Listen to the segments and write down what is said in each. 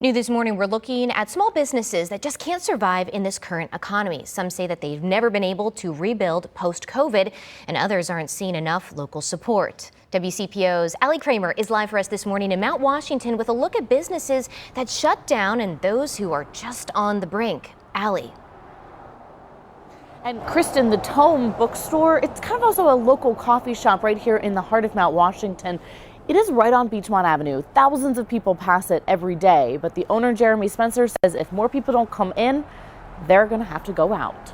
New this morning, we're looking at small businesses that just can't survive in this current economy. Some say that they've never been able to rebuild post-COVID, and others aren't seeing enough local support. WCPO's Allie Kramer is live for us this morning in Mount Washington with a look at businesses that shut down and those who are just on the brink. Allie. And Kristen, the Tome bookstore, it's kind of also a local coffee shop right here in the heart of Mount Washington. It is right on Beachmont Avenue. Thousands of people pass it every day, but the owner, Jeremy Spencer, says if more people don't come in, they're going to have to go out.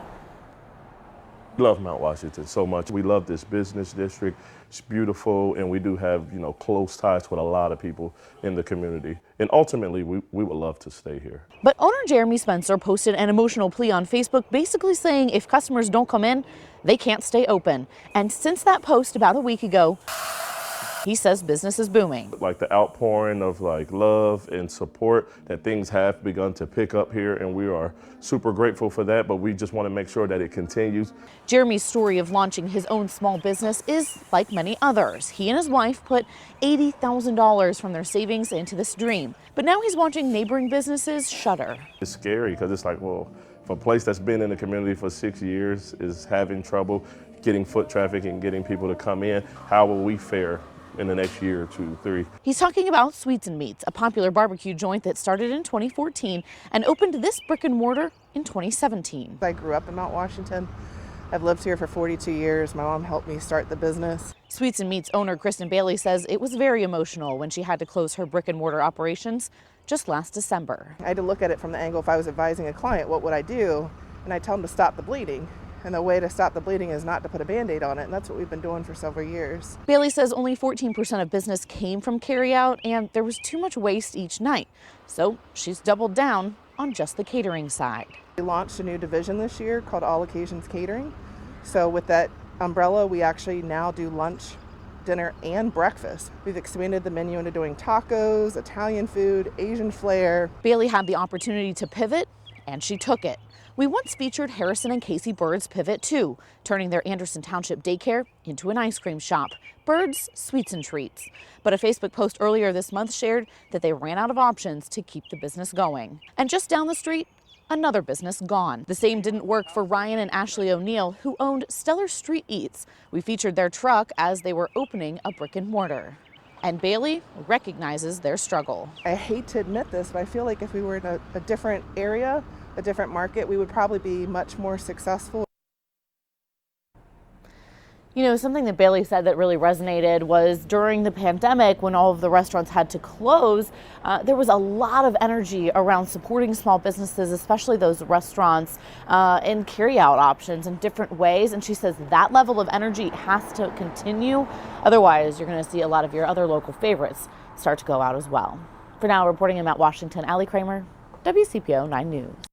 We love Mount Washington so much. We love this business district. It's beautiful, and we do have, close ties with a lot of people in the community. And ultimately, we would love to stay here. But owner Jeremy Spencer posted an emotional plea on Facebook, basically saying if customers don't come in, they can't stay open. And since that post about a week ago, he says business is booming. Like the outpouring of love and support, that things have begun to pick up here, and we are super grateful for that, but we just want to make sure that it continues. Jeremy's story of launching his own small business is like many others. He and his wife put $80,000 from their savings into this dream, but now he's watching neighboring businesses shutter. It's scary because it's like, well, if a place that's been in the community for 6 years is having trouble getting foot traffic and getting people to come in, how will we fare in the next year or 2, 3. He's talking about Sweets and Meats, a popular barbecue joint that started in 2014 and opened this brick and mortar in 2017. I grew up in Mount Washington. I've lived here for 42 years. My mom helped me start the business. Sweets and Meats owner Kristen Bailey says it was very emotional when she had to close her brick and mortar operations just last December. I had to look at it from the angle, if I was advising a client, what would I do? And I tell them to stop the bleeding. And the way to stop the bleeding is not to put a Band-Aid on it, and that's what we've been doing for several years. Bailey says only 14% of business came from carryout, and there was too much waste each night. So she's doubled down on just the catering side. We launched a new division this year called All Occasions Catering. So with that umbrella, we actually now do lunch, dinner, and breakfast. We've expanded the menu into doing tacos, Italian food, Asian flair. Bailey had the opportunity to pivot, and she took it. We once featured Harrison and Casey Bird's pivot too, turning their Anderson Township daycare into an ice cream shop. Bird's Sweets and Treats. But a Facebook post earlier this month shared that they ran out of options to keep the business going. And just down the street, another business gone. The same didn't work for Ryan and Ashley O'Neill, who owned Stellar Street Eats. We featured their truck as they were opening a brick and mortar. And Bailey recognizes their struggle. I hate to admit this, but I feel like if we were in a different area, a different market, we would probably be much more successful. You know, something that Bailey said that really resonated was during the pandemic when all of the restaurants had to close, there was a lot of energy around supporting small businesses, especially those restaurants, and carry-out options in different ways. And she says that level of energy has to continue. Otherwise, you're going to see a lot of your other local favorites start to go out as well. For now, reporting in Mount Washington, Allie Kramer, WCPO 9 News.